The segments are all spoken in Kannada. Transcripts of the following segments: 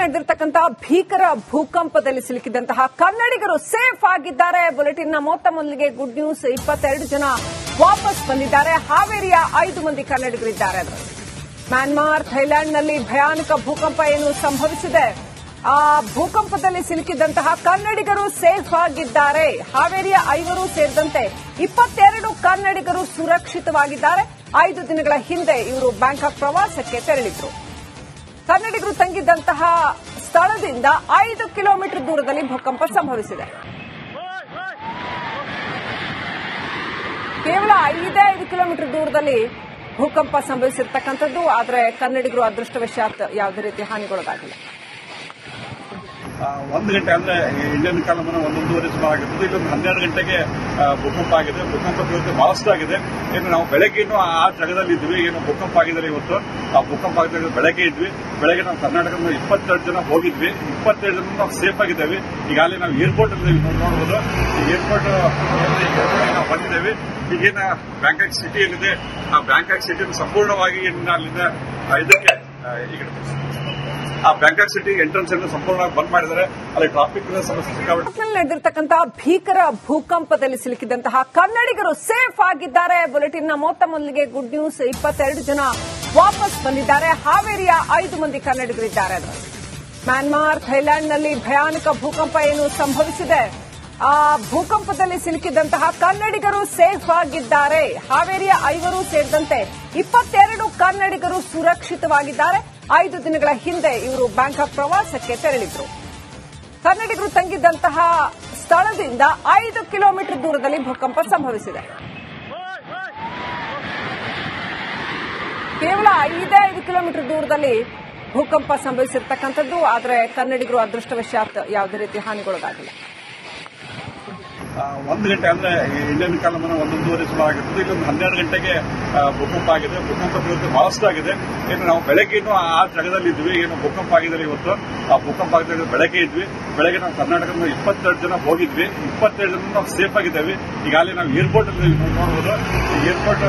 ನಡೆದಿರ್ತಕ್ಕಂತಹ ಭೀಕರ ಭೂಕಂಪದಲ್ಲಿ ಸಿಲುಕಿದಂತಹ ಕನ್ನಡಿಗರು ಸೇಫ್ ಆಗಿದ್ದಾರೆ. ಬುಲೆಟಿನ್ನ ಮೊತ್ತ ಮೊದಲಿಗೆ ಗುಡ್ ನ್ಯೂಸ್. 22 ಜನ ವಾಪಸ್ ಬಂದಿದ್ದಾರೆ. ಹಾವೇರಿಯ 5 ಮಂದಿ ಕನ್ನಡಿಗರಿದ್ದಾರೆ. ಮ್ಯಾನ್ಮಾರ್, ಥೈಲ್ಯಾಂಡ್ನಲ್ಲಿ ಭಯಾನಕ ಭೂಕಂಪ ಏನು ಸಂಭವಿಸಿದೆ. ಆ ಭೂಕಂಪದಲ್ಲಿ ಸಿಲುಕಿದಂತಹ ಕನ್ನಡಿಗರು ಸೇಫ್ ಆಗಿದ್ದಾರೆ. ಹಾವೇರಿಯ 5 ಸೇರಿದಂತೆ 22 ಕನ್ನಡಿಗರು ಸುರಕ್ಷಿತವಾಗಿದ್ದಾರೆ. 5 ದಿನಗಳ ಹಿಂದೆ ಇವರು ಬ್ಯಾಂಕಾಕ್ ಪ್ರವಾಸಕ್ಕೆ ತೆರಳಿದ್ರು. ಕನ್ನಡಿಗರು ತಂಗಿದ್ದಂತಹ ಸ್ಥಳದಿಂದ 5 ಕಿಲೋಮೀಟರ್ ದೂರದಲ್ಲಿ ಭೂಕಂಪ ಸಂಭವಿಸಿದೆ. ಕೇವಲ 5 ಕಿಲೋಮೀಟರ್ ದೂರದಲ್ಲಿ ಭೂಕಂಪ ಸಂಭವಿಸಿರ್ತಕ್ಕಂಥದ್ದು. ಆದರೆ ಕನ್ನಡಿಗರು ಅದೃಷ್ಟವಶಾತ್ ಯಾವುದೇ ರೀತಿ ಹಾನಿಗೊಳಗಾಗಿಲ್ಲ. 1 ಗಂಟೆ ಅಂದ್ರೆ ಇಂಡಿಯನ್ ಕಾಲಮಾನ 1-1:30 ಸುಮಾರು ಆಗಿರ್ತದೆ. ಇಲ್ಲೊಂದು 12 ಗಂಟೆಗೆ ಭೂಕಂಪ ಆಗಿದೆ. ಭೂಕಂಪ ತೀವ್ರತೆ ಬಹಳಷ್ಟು ಆಗಿದೆ. ಏನು ನಾವು ಬೆಳಗ್ಗೆನೂ ಆ ಜಾಗದಲ್ಲಿ ಇದ್ವಿ. ಏನು ಭೂಕಂಪ ಆಗಿದ್ದಾರೆ ಇವತ್ತು. ಆ ಭೂಕಂಪ ಆಗಿದ್ದಾಗ ಬೆಳಗ್ಗೆ ಇದ್ವಿ. ಬೆಳಗ್ಗೆ ನಾವು ಕರ್ನಾಟಕದ 22 ಜನ ಹೋಗಿದ್ವಿ. 22 ಜನ ನಾವು ಸೇಫ್ ಆಗಿದ್ದೇವೆ. ಈಗಾಗಲೇ ನಾವು ಏರ್ಪೋರ್ಟ್ ಅಲ್ಲಿ ನೋಡಬಹುದು. ಏರ್ಪೋರ್ಟ್ ನಾವು ಬಂದಿದ್ದೇವೆ. ಈಗೇನ ಬ್ಯಾಂಕಾಕ್ ಸಿಟಿ ಏನಿದೆ, ಆ ಬ್ಯಾಂಕಾಕ್ ಸಿಟಿಯನ್ನು ಸಂಪೂರ್ಣವಾಗಿ ಅಲ್ಲಿಂದ ಇದಕ್ಕೆ ಈಗ ಆ ಬ್ಯಾಂಕಾಕ್ ಸಿಟಿ ಎಂಟ್ರೆನ್ಸ್ ಅನ್ನು ಸಂಪೂರ್ಣವಾಗಿ ಬಂದ್ ಮಾಡಿದ್ದಾರೆ. ಅಲ್ಲಿ ಟ್ರಾಫಿಕ್ ಸಮಸ್ಯೆ ನಡೆದಿರ್ತಕ್ಕಂತಹ ಭೀಕರ ಭೂಕಂಪದಲ್ಲಿ ಸಿಲುಕಿದಂತಹ ಕನ್ನಡಿಗರು ಸೇಫ್ ಆಗಿದ್ದಾರೆ. ಬುಲೆಟಿನ್ನ ಮೊತ್ತ ಮೊದಲಿಗೆ ಗುಡ್ ನ್ಯೂಸ್. 22 ಜನ ವಾಪಸ್ ಬಂದಿದ್ದಾರೆ. ಹಾವೇರಿಯ 5 ಮಂದಿ ಕನ್ನಡಿಗರಿದ್ದಾರೆ. ಮ್ಯಾನ್ಮಾರ್, ಥೈಲ್ಯಾಂಡ್ನಲ್ಲಿ ಭಯಾನಕ ಭೂಕಂಪ ಏನು ಸಂಭವಿಸಿದೆ. ಆ ಭೂಕಂಪದಲ್ಲಿ ಸಿಲುಕಿದಂತಹ ಕನ್ನಡಿಗರು ಸೇಫ್ ಆಗಿದ್ದಾರೆ. ಹಾವೇರಿಯ 5 ಸೇರಿದಂತೆ 22 ಕನ್ನಡಿಗರು ಸುರಕ್ಷಿತವಾಗಿದ್ದಾರೆ. 5 ದಿನಗಳ ಹಿಂದೆ ಇವರು ಬ್ಯಾಂಕಾಕ್ ಪ್ರವಾಸಕ್ಕೆ ತೆರಳಿದ್ರು. ಕನ್ನಡಿಗರು ತಂಗಿದ್ದಂತಹ ಸ್ಥಳದಿಂದ 5 ಕಿಲೋಮೀಟರ್ ದೂರದಲ್ಲಿ ಭೂಕಂಪ ಸಂಭವಿಸಿದೆ. ಕೇವಲ 5 ಕಿಲೋಮೀಟರ್ ದೂರದಲ್ಲಿ ಭೂಕಂಪ ಸಂಭವಿಸಿರ್ತಕ್ಕಂಥದ್ದು. ಆದರೆ ಕನ್ನಡಿಗರು ಅದೃಷ್ಟವಶಾತ್ ಯಾವುದೇ ರೀತಿ ಹಾನಿಗೊಳಗಾಗಿಲ್ಲ. 1 ಗಂಟೆ ಅಂದ್ರೆ ಇಂಡಿಯನ್ ಕಾಲಮಾನ 1-1:30 ಸುಮಾರು ಆಗಿರ್ತದೆ. ಇಲ್ಲೊಂದು 12 ಗಂಟೆಗೆ ಭೂಕಂಪ ಆಗಿದೆ. ಭೂಕಂಪ ತೀವ್ರತೆ ಬಹಳಷ್ಟು ಆಗಿದೆ. ಏನು ನಾವು ಬೆಳಗ್ಗೆನೂ ಆ ಜಾಗದಲ್ಲಿ ಇದ್ವಿ. ಏನು ಭೂಕಂಪ ಆಗಿದ್ದಾರೆ ಇವತ್ತು. ಆ ಭೂಕಂಪ ಆಗಿದ್ದಾಗ ಬೆಳಗ್ಗೆ ಇದ್ವಿ. ಬೆಳಗ್ಗೆ ನಾವು ಕರ್ನಾಟಕದ 22 ಜನ ಹೋಗಿದ್ವಿ. 22 ಜನ ನಾವು ಸೇಫ್ ಆಗಿದ್ದೇವೆ. ಈಗಾಗಲೇ ನಾವು ಏರ್ಪೋರ್ಟ್ ಅಲ್ಲಿ ನೋಡಬಹುದು. ಏರ್ಪೋರ್ಟ್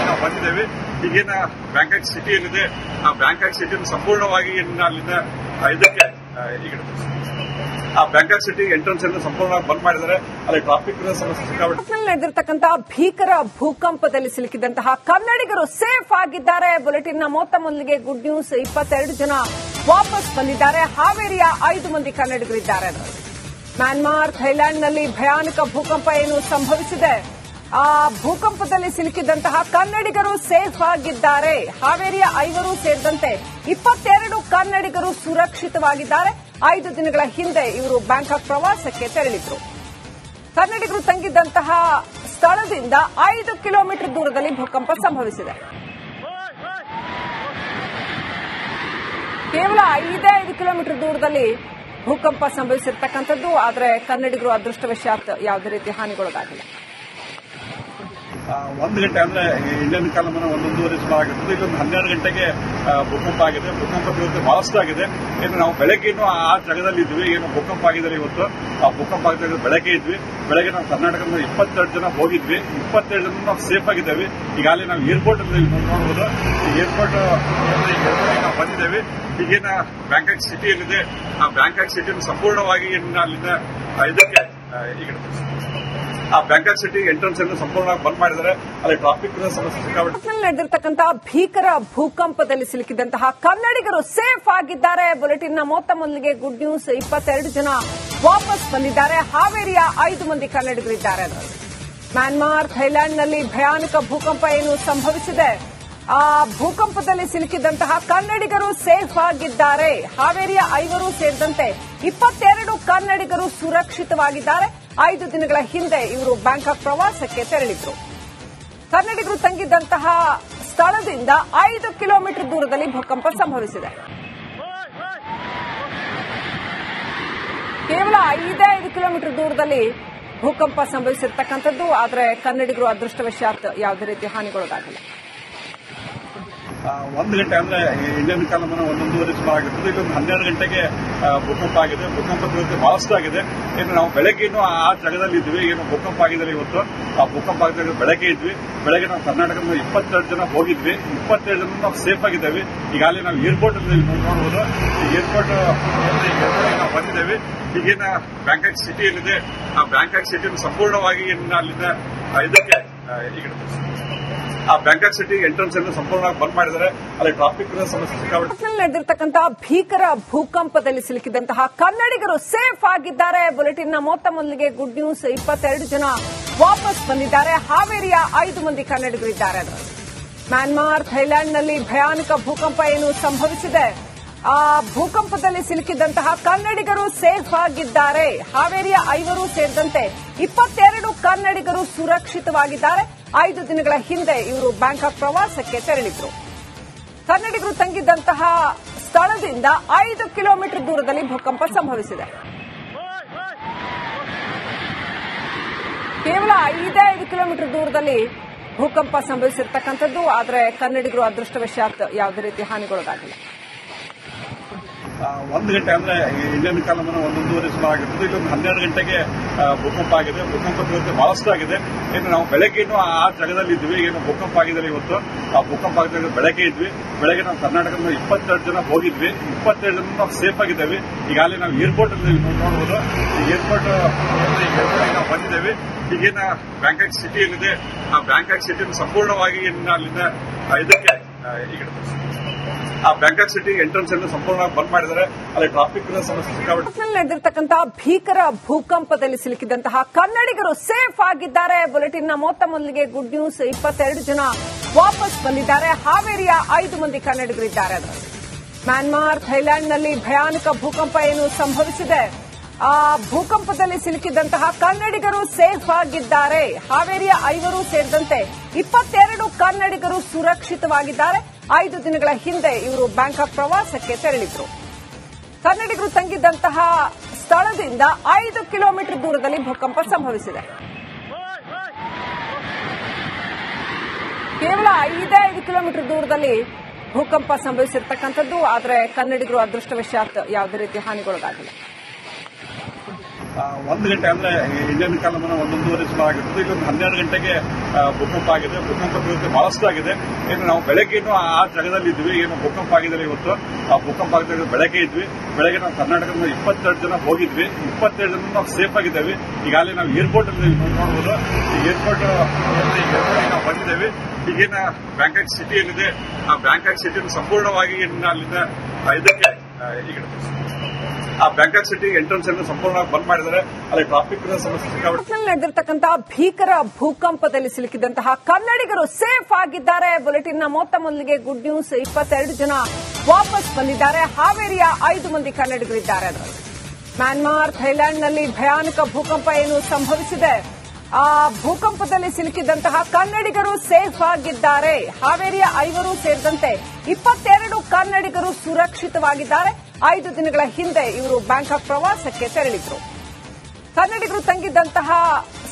ನಾವು ಬಂದಿದ್ದೇವೆ. ಈಗೇನ ಬ್ಯಾಂಕಾಕ್ ಸಿಟಿ ಏನಿದೆ, ಆ ಬ್ಯಾಂಕಾಕ್ ಸಿಟಿಯನ್ನು ಸಂಪೂರ್ಣವಾಗಿ ಅಲ್ಲಿಂದ ಇದಕ್ಕೆ ಈಗ ಆ ಬ್ಯಾಂಕಾಕ್ ಸಿಟಿ ಎಂಟ್ರೆನ್ಸ್ ಅನ್ನು ಸಂಪೂರ್ಣವಾಗಿ ಬಂದ್ ಮಾಡಿದ್ದಾರೆ. ಅಲ್ಲಿ ಟ್ರಾಫಿಕ್ ಸಮಸ್ಯೆ ನಡೆದಿರ್ತಕ್ಕಂತಹ ಭೀಕರ ಭೂಕಂಪದಲ್ಲಿ ಸಿಲುಕಿದಂತಹ ಕನ್ನಡಿಗರು ಸೇಫ್ ಆಗಿದ್ದಾರೆ. ಬುಲೆಟಿನ್ನ ಮೊತ್ತ ಮೊದಲಿಗೆ ಗುಡ್ ನ್ಯೂಸ್. 22 ಜನ ವಾಪಸ್ ಬಂದಿದ್ದಾರೆ. ಹಾವೇರಿಯ 5 ಮಂದಿ ಕನ್ನಡಿಗರಿದ್ದಾರೆ. ಮ್ಯಾನ್ಮಾರ್, ಥೈಲ್ಯಾಂಡ್ನಲ್ಲಿ ಭಯಾನಕ ಭೂಕಂಪ ಏನು ಸಂಭವಿಸಿದೆ. ಆ ಭೂಕಂಪದಲ್ಲಿ ಸಿಲುಕಿದಂತಹ ಕನ್ನಡಿಗರು ಸೇಫ್ ಆಗಿದ್ದಾರೆ. ಹಾವೇರಿಯ 5 ಸೇರಿದಂತೆ 22 ಕನ್ನಡಿಗರು ಸುರಕ್ಷಿತವಾಗಿದ್ದಾರೆ. 5 ದಿನಗಳ ಹಿಂದೆ ಇವರು ಬ್ಯಾಂಕಾಕ್ ಪ್ರವಾಸಕ್ಕೆ ತೆರಳಿದ್ರು. ಕನ್ನಡಿಗರು ತಂಗಿದ್ದಂತಹ ಸ್ಥಳದಿಂದ 5 ಕಿಲೋಮೀಟರ್ ದೂರದಲ್ಲಿ ಭೂಕಂಪ ಸಂಭವಿಸಿದೆ. ಕೇವಲ 5 ಕಿಲೋಮೀಟರ್ ದೂರದಲ್ಲಿ ಭೂಕಂಪ ಸಂಭವಿಸಿರ್ತಕ್ಕಂಥದ್ದು. ಆದರೆ ಕನ್ನಡಿಗರು ಅದೃಷ್ಟವಶಾತ್ ಯಾವುದೇ ರೀತಿ ಹಾನಿಗೊಳಗಾಗಿಲ್ಲ. 1 ಗಂಟೆ ಅಂದ್ರೆ ಇಂಡಿಯನ್ ಕಾಲಮಾನ 1-1:30 ಸುಮಾರು ಆಗಿರ್ತದೆ. ಇಲ್ಲೊಂದು 12 ಗಂಟೆಗೆ ಭೂಕಂಪ ಆಗಿದೆ. ಭೂಕಂಪ ತೀವ್ರತೆ ಬಹಳಷ್ಟು ಆಗಿದೆ. ಏನು ನಾವು ಬೆಳಗ್ಗೆನೂ ಆ ಜಾಗದಲ್ಲಿ ಇದ್ವಿ. ಏನು ಭೂಕಂಪ ಆಗಿದ್ದಾರೆ ಇವತ್ತು. ಆ ಭೂಕಂಪ ಆಗಿದ್ದಾಗ ಬೆಳಗ್ಗೆ ಇದ್ವಿ. ಬೆಳಗ್ಗೆ ನಾವು ಕರ್ನಾಟಕದ 22 ಜನ ಹೋಗಿದ್ವಿ. 22 ಜನ ನಾವು ಸೇಫ್ ಆಗಿದ್ದೇವೆ. ಈಗಾಗಲೇ ನಾವು ಏರ್ಪೋರ್ಟ್ ಅಲ್ಲಿ ನೋಡಬಹುದು. ಏರ್ಪೋರ್ಟ್ ನಾವು ಬಂದಿದ್ದೇವೆ. ಈಗೇನ ಬ್ಯಾಂಕಾಕ್ ಸಿಟಿ ಏನಿದೆ, ಆ ಬ್ಯಾಂಕಾಕ್ ಸಿಟಿಯನ್ನು ಸಂಪೂರ್ಣವಾಗಿ ಅಲ್ಲಿಂದ ಇದಕ್ಕೆ ಈಗ ಆ ಬ್ಯಾಂಕಾಕ್ ಸಿಟಿ ಎಂಟ್ರೆನ್ಸ್ ಅನ್ನು ಸಂಪೂರ್ಣವಾಗಿ ಬಂದ್ ಮಾಡಿದ್ದಾರೆ. ಅಲ್ಲಿ ಟ್ರಾಫಿಕ್ ಸಮಸ್ಯೆ ನಡೆದಿರ್ತಕ್ಕಂತಹ ಭೀಕರ ಭೂಕಂಪದಲ್ಲಿ ಸಿಲುಕಿದಂತಹ ಕನ್ನಡಿಗರು ಸೇಫ್ ಆಗಿದ್ದಾರೆ. ಬುಲೆಟಿನ್ನ ಮೊತ್ತ ಮೊದಲಿಗೆ ಗುಡ್ ನ್ಯೂಸ್. 22 ಜನ ವಾಪಸ್ ಬಂದಿದ್ದಾರೆ. ಹಾವೇರಿಯ 5 ಮಂದಿ ಕನ್ನಡಿಗರಿದ್ದಾರೆ. ಮ್ಯಾನ್ಮಾರ್, ಥೈಲ್ಯಾಂಡ್ನಲ್ಲಿ ಭಯಾನಕ ಭೂಕಂಪ ಏನು ಸಂಭವಿಸಿದೆ. ಆ ಭೂಕಂಪದಲ್ಲಿ ಸಿಲುಕಿದಂತಹ ಕನ್ನಡಿಗರು ಸೇಫ್ ಆಗಿದ್ದಾರೆ. ಹಾವೇರಿಯ 5 ಸೇರಿದಂತೆ 22 ಕನ್ನಡಿಗರು ಸುರಕ್ಷಿತವಾಗಿದ್ದಾರೆ. 5 ದಿನಗಳ ಹಿಂದೆ ಇವರು ಬ್ಯಾಂಕಾಕ್ ಪ್ರವಾಸಕ್ಕೆ ತೆರಳಿದ್ರು. ಕನ್ನಡಿಗರು ತಂಗಿದ್ದಂತಹ ಸ್ಥಳದಿಂದ 5 ಕಿಲೋಮೀಟರ್ ದೂರದಲ್ಲಿ ಭೂಕಂಪ ಸಂಭವಿಸಿದೆ. ಕೇವಲ 5 ಕಿಲೋಮೀಟರ್ ದೂರದಲ್ಲಿ ಭೂಕಂಪ ಸಂಭವಿಸಿರ್ತಕ್ಕಂಥದ್ದು. ಆದರೆ ಕನ್ನಡಿಗರು ಅದೃಷ್ಟವಶಾತ್ ಯಾವುದೇ ರೀತಿ ಹಾನಿಗೊಳಗಾಗಿಲ್ಲ. 1 ಗಂಟೆ ಅಂದ್ರೆ ಇಂಡಿಯನ್ ಕಾಲಮಾನ 1-1:30 ಸುಮಾರು ಆಗಿರ್ತದೆ. ಇಲ್ಲೊಂದು 12 ಗಂಟೆಗೆ ಭೂಕಂಪ ಆಗಿದೆ. ಭೂಕಂಪ ತೀವ್ರತೆ ಬಹಳಷ್ಟು ಆಗಿದೆ. ಏನು ನಾವು ಬೆಳಗ್ಗೆನೂ ಆ ಜಾಗದಲ್ಲಿ ಇದ್ವಿ. ಏನು ಭೂಕಂಪ ಆಗಿದ್ದಾರೆ ಇವತ್ತು. ಆ ಭೂಕಂಪ ಆಗಿದ್ದಾಗ ಬೆಳಗ್ಗೆ ಇದ್ವಿ. ಬೆಳಗ್ಗೆ ನಾವು ಕರ್ನಾಟಕದ 22 ಜನ ಹೋಗಿದ್ವಿ. 22 ಜನ ನಾವು ಸೇಫ್ ಆಗಿದ್ದೇವೆ. ಈಗಾಗಲೇ ನಾವು ಏರ್ಪೋರ್ಟ್ ಅಲ್ಲಿ ನೋಡಬಹುದು. ಏರ್ಪೋರ್ಟ್ ನಾವು ಬಂದಿದ್ದೇವೆ. ಈಗಿನ ಬ್ಯಾಂಕಾಕ್ ಸಿಟಿ ಏನಿದೆ ಆ ಬ್ಯಾಂಕಾಕ್ ಸಿಟಿಯನ್ನು ಸಂಪೂರ್ಣವಾಗಿ ಅಲ್ಲಿಂದ ಇದಕ್ಕೆ ಈಗ ಆ ಬ್ಯಾಂಕಾಕ್ ಸಿಟಿ ಎಂಟ್ರೆನ್ಸ್ ಅನ್ನು ಸಂಪೂರ್ಣವಾಗಿ ಬಂದ್ ಮಾಡಿದ್ದಾರೆ. ಅಲ್ಲಿ ಟ್ರಾಫಿಕ್ ಸಮಸ್ಯೆ ಸಿಕ್ಕಾಪಟ್ಟೆ. ನಡೆದಿರ್ತಕ್ಕಂತಹ ಭೀಕರ ಭೂಕಂಪದಲ್ಲಿ ಸಿಲುಕಿದಂತಹ ಕನ್ನಡಿಗರು ಸೇಫ್ ಆಗಿದ್ದಾರೆ. ಬುಲೆಟಿನ್ನ ಮೊತ್ತ ಮೊದಲಿಗೆ ಗುಡ್ ನ್ಯೂಸ್. 22 ಜನ ವಾಪಸ್ ಬಂದಿದ್ದಾರೆ. ಹಾವೇರಿಯ 5 ಮಂದಿ ಕನ್ನಡಿಗರಿದ್ದಾರೆ. ಮ್ಯಾನ್ಮಾರ್, ಥೈಲ್ಯಾಂಡ್ನಲ್ಲಿ ಭಯಾನಕ ಭೂಕಂಪ ಏನು ಸಂಭವಿಸಿದೆ. ಆ ಭೂಕಂಪದಲ್ಲಿ ಸಿಲುಕಿದಂತಹ ಕನ್ನಡಿಗರು ಸೇಫ್ ಆಗಿದ್ದಾರೆ. ಹಾವೇರಿಯ 5 ಸೇರಿದಂತೆ 22 ಕನ್ನಡಿಗರು ಸುರಕ್ಷಿತವಾಗಿದ್ದಾರೆ. 5 ದಿನಗಳ ಹಿಂದೆ ಇವರು ಬ್ಯಾಂಕಾಕ್ ಪ್ರವಾಸಕ್ಕೆ ತೆರಳಿದ್ರು. ಕನ್ನಡಿಗರು ತಂಗಿದ್ದಂತಹ ಸ್ಥಳದಿಂದ 5 ಕಿಲೋಮೀಟರ್ ದೂರದಲ್ಲಿ ಭೂಕಂಪ ಸಂಭವಿಸಿದೆ. ಕೇವಲ 5 ಕಿಲೋಮೀಟರ್ ದೂರದಲ್ಲಿ ಭೂಕಂಪ ಸಂಭವಿಸಿರ್ತಕ್ಕಂಥದ್ದು. ಆದರೆ ಕನ್ನಡಿಗರು ಅದೃಷ್ಟವಶಾತ್ ಯಾವುದೇ ರೀತಿ ಹಾನಿಗೊಳಗಾಗಿಲ್ಲ. 1 ಗಂಟೆ ಅಂದ್ರೆ ಇಂಡಿಯನ್ ಕಾಲಮಾನ 1-1:30 ಸುಮಾರಾಗಿರ್ತದೆ. ಇಲ್ಲೊಂದು 12 ಗಂಟೆಗೆ ಭೂಕಂಪ ಆಗಿದೆ. ಭೂಕಂಪ ತೀವ್ರತೆ ಬಹಳಷ್ಟು ಆಗಿದೆ. ಇನ್ನು ನಾವು ಬೆಳಗ್ಗೆನೂ ಆ ಜಾಗದಲ್ಲಿ ಇದ್ವಿ. ಏನು ಭೂಕಂಪ ಆಗಿದೆ ಇವತ್ತು. ಆ ಭೂಕಂಪ ಆಗಿದ್ದಾಗ ಬೆಳಗ್ಗೆ ಇದ್ವಿ. ಬೆಳಗ್ಗೆ ನಾವು ಕರ್ನಾಟಕದ 22 ಜನ ಹೋಗಿದ್ವಿ. 22 ಜನ ನಾವು ಸೇಫ್ ಆಗಿದ್ದೇವೆ. ಈಗಾಗಲೇ ನಾವು ಏರ್ಪೋರ್ಟ್ ಅಲ್ಲಿ ನೋಡಬಹುದು. ಏರ್ಪೋರ್ಟ್ ನಾವು ಬಂದಿದ್ದೇವೆ. ಈಗಿನ ಬ್ಯಾಂಕಾಕ್ ಸಿಟಿ ಏನಿದೆ ಆ ಬ್ಯಾಂಕಾಕ್ ಸಿಟಿಯನ್ನು ಸಂಪೂರ್ಣವಾಗಿ ಅಲ್ಲಿಂದ ಇದಕ್ಕೆ ಈಗ ಆ ಬ್ಯಾಂಕಾಕ್ ಸಿಟಿ ಎಂಟ್ರೆನ್ಸ್ ಅನ್ನು ಸಂಪೂರ್ಣವಾಗಿ ಬಂದ್ ಮಾಡಿದ್ದಾರೆ. ಅಲ್ಲಿ ಟ್ರಾಫಿಕ್ ಸಮಸ್ಯೆ ಸಿಕ್ಕಾಪಟ್ಟೆ. ನಡೆದಿರ್ತಕ್ಕಂತಹ ಭೀಕರ ಭೂಕಂಪದಲ್ಲಿ ಸಿಲುಕಿದಂತಹ ಕನ್ನಡಿಗರು ಸೇಫ್ ಆಗಿದ್ದಾರೆ. ಬುಲೆಟಿನ್ನ ಮೊತ್ತ ಮೊದಲಿಗೆ ಗುಡ್ ನ್ಯೂಸ್. 22 ಜನ ವಾಪಸ್ ಬಂದಿದ್ದಾರೆ. ಹಾವೇರಿಯ 5 ಮಂದಿ ಕನ್ನಡಿಗರಿದ್ದಾರೆ. ಮ್ಯಾನ್ಮಾರ್, ಥೈಲ್ಯಾಂಡ್ನಲ್ಲಿ ಭಯಾನಕ ಭೂಕಂಪ ಏನು ಸಂಭವಿಸಿದೆ. ಆ ಭೂಕಂಪದಲ್ಲಿ ಸಿಲುಕಿದಂತಹ ಕನ್ನಡಿಗರು ಸೇಫ್ ಆಗಿದ್ದಾರೆ. ಹಾವೇರಿಯ 5 ಸೇರಿದಂತೆ 22 ಕನ್ನಡಿಗರು ಸುರಕ್ಷಿತವಾಗಿದ್ದಾರೆ. 5 ದಿನಗಳ ಹಿಂದೆ ಇವರು ಬ್ಯಾಂಕಾಕ್ ಪ್ರವಾಸಕ್ಕೆ ತೆರಳಿದ್ರು. ಕನ್ನಡಿಗರು ತಂಗಿದ್ದಂತಹ ಸ್ಥಳದಿಂದ 5 ಕಿಲೋಮೀಟರ್ ದೂರದಲ್ಲಿ ಭೂಕಂಪ ಸಂಭವಿಸಿದೆ. ಕೇವಲ 5 ಕಿಲೋಮೀಟರ್ ದೂರದಲ್ಲಿ ಭೂಕಂಪ ಸಂಭವಿಸಿರ್ತಕ್ಕಂಥದ್ದು. ಆದರೆ ಕನ್ನಡಿಗರು ಅದೃಷ್ಟವಶಾತ್ ಯಾವುದೇ ರೀತಿ ಹಾನಿಗೊಳಗಾಗಿಲ್ಲ. 1 ಗಂಟೆ ಅಂದ್ರೆ ಇಂಡಿಯನ್ ಕಾಲಮಾನ 1-1:30 ಸುಮಾರಾಗಿರ್ತದೆ. ಇಲ್ಲೊಂದು 12 ಗಂಟೆಗೆ ಭೂಕಂಪ ಆಗಿದೆ. ಭೂಕಂಪ ತೀವ್ರತೆ ಬಹಳಷ್ಟು ಆಗಿದೆ. ಇನ್ನು ನಾವು ಬೆಳಗ್ಗೆನೂ ಆ ಜಾಗದಲ್ಲಿ ಇದ್ವಿ. ಏನು ಭೂಕಂಪ ಆಗಿದೆ ಇವತ್ತು. ಆ ಭೂಕಂಪ ಆಗಿದ್ದಾಗ ಬೆಳಗ್ಗೆ ಇದ್ವಿ. ಬೆಳಗ್ಗೆ ನಾವು ಕರ್ನಾಟಕದ 22 ಜನ ಹೋಗಿದ್ವಿ. 22 ಜನ ನಾವು ಸೇಫ್ ಆಗಿದ್ದೇವೆ. ಈಗಾಗಲೇ ನಾವು ಏರ್ಪೋರ್ಟ್ ಅಲ್ಲಿ ನೋಡಬಹುದು. ಏರ್ಪೋರ್ಟ್ ನಾವು ಬಂದಿದ್ದೇವೆ. ಈಗಿನ ಬ್ಯಾಂಕಾಕ್ ಸಿಟಿ ಏನಿದೆ ಆ ಬ್ಯಾಂಕಾಕ್ ಸಿಟಿಯನ್ನು ಸಂಪೂರ್ಣವಾಗಿ ಅಲ್ಲಿಂದ ಇದಕ್ಕೆ ಈಗ ಆ ಬ್ಯಾಂಕಾಕ್ ಸಿಟಿ ಎಂಟ್ರೆನ್ಸ್ ಅನ್ನು ಸಂಪೂರ್ಣವಾಗಿ ಬಂದ್ ಮಾಡಿದ್ದಾರೆ. ಅಲ್ಲಿ ಟ್ರಾಫಿಕ್ ಸಮಸ್ಯೆ ಸಿಕ್ಕಾಪಟ್ಟೆ. ನಡೆದಿರ್ತಕ್ಕಂತಹ ಭೀಕರ ಭೂಕಂಪದಲ್ಲಿ ಸಿಲುಕಿದಂತಹ ಕನ್ನಡಿಗರು ಸೇಫ್ ಆಗಿದ್ದಾರೆ. ಬುಲೆಟಿನ್ನ ಮೊತ್ತ ಮೊದಲಿಗೆ ಗುಡ್ ನ್ಯೂಸ್. 22 ಜನ ವಾಪಸ್ ಬಂದಿದ್ದಾರೆ. ಹಾವೇರಿಯ 5 ಮಂದಿ ಕನ್ನಡಿಗರಿದ್ದಾರೆ. ಮ್ಯಾನ್ಮಾರ್, ಥೈಲ್ಯಾಂಡ್ನಲ್ಲಿ ಭಯಾನಕ ಭೂಕಂಪ ಏನು ಸಂಭವಿಸಿದೆ. ಆ ಭೂಕಂಪದಲ್ಲಿ ಸಿಲುಕಿದಂತಹ ಕನ್ನಡಿಗರು ಸೇಫ್ ಆಗಿದ್ದಾರೆ. ಹಾವೇರಿಯ 5 ಸೇರಿದಂತೆ 22 ಕನ್ನಡಿಗರು ಸುರಕ್ಷಿತವಾಗಿದ್ದಾರೆ. 5 ದಿನಗಳ ಹಿಂದೆ ಇವರು ಬ್ಯಾಂಕಾಕ್ ಪ್ರವಾಸಕ್ಕೆ ತೆರಳಿದ್ರು. ಕನ್ನಡಿಗರು ತಂಗಿದ್ದಂತಹ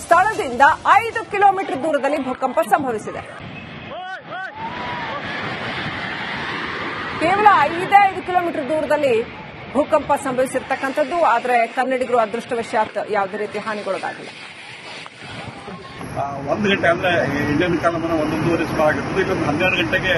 ಸ್ಥಳದಿಂದ 5 ಕಿಲೋಮೀಟರ್ ದೂರದಲ್ಲಿ ಭೂಕಂಪ ಸಂಭವಿಸಿದೆ. ಕೇವಲ 5 ಕಿಲೋಮೀಟರ್ ದೂರದಲ್ಲಿ ಭೂಕಂಪ ಸಂಭವಿಸಿರ್ತಕ್ಕಂಥದ್ದು. ಆದರೆ ಕನ್ನಡಿಗರು ಅದೃಷ್ಟವಶಾತ್ ಯಾವುದೇ ರೀತಿ ಹಾನಿಗೊಳಗಾಗಿಲ್ಲ. 1 ಗಂಟೆ ಅಂದ್ರೆ ಇಂಡಿಯನ್ ಕಾಲಮಾನ 1-1:30 ಸುಮಾರಾಗಿರ್ತದೆ. ಇಲ್ಲೊಂದು 12 ಗಂಟೆಗೆ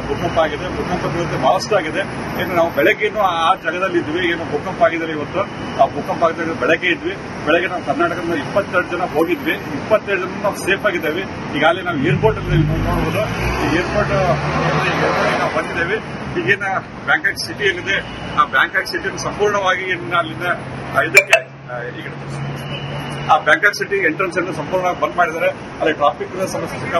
ಭೂಕಂಪ ಆಗಿದೆ. ಭೂಕಂಪ ತೀವ್ರತೆ ಬಹಳಷ್ಟು ಆಗಿದೆ. ಇನ್ನು ನಾವು ಬೆಳಗ್ಗೆನೂ ಆ ಜಾಗದಲ್ಲಿ ಇದ್ವಿ. ಏನು ಭೂಕಂಪ ಆಗಿದೆ ಇವತ್ತು. ಆ ಭೂಕಂಪ ಆಗಿದ್ದಾಗ ಬೆಳಗ್ಗೆ ಇದ್ವಿ. ಬೆಳಗ್ಗೆ ನಾವು ಕರ್ನಾಟಕದ 22 ಜನ ಹೋಗಿದ್ವಿ. 22 ಜನ ನಾವು ಸೇಫ್ ಆಗಿದ್ದೇವೆ. ಈಗಾಗಲೇ ನಾವು ಏರ್ಪೋರ್ಟ್ ಅಲ್ಲಿ ನೋಡಬಹುದು. ಏರ್ಪೋರ್ಟ್ ನಾವು ಬಂದಿದ್ದೇವೆ. ಈಗಿನ ಬ್ಯಾಂಕಾಕ್ ಸಿಟಿ ಏನಿದೆ ಆ ಬ್ಯಾಂಕಾಕ್ ಸಿಟಿಯನ್ನು ಸಂಪೂರ್ಣವಾಗಿ ಅಲ್ಲಿಂದ ಇದಕ್ಕೆ ಈಗ ಆ ಬ್ಯಾಂಕಾಕ್ ಸಿಟಿ ಎಂಟ್ರೆನ್ಸ್ ಅನ್ನು ಸಂಪೂರ್ಣವಾಗಿ ಬಂದ್ ಮಾಡಿದ್ದಾರೆ. ಅಲ್ಲಿ ಟ್ರಾಫಿಕ್ ಸಮಸ್ಯೆ ಸಿಕ್ಕಾಪಟ್ಟೆ.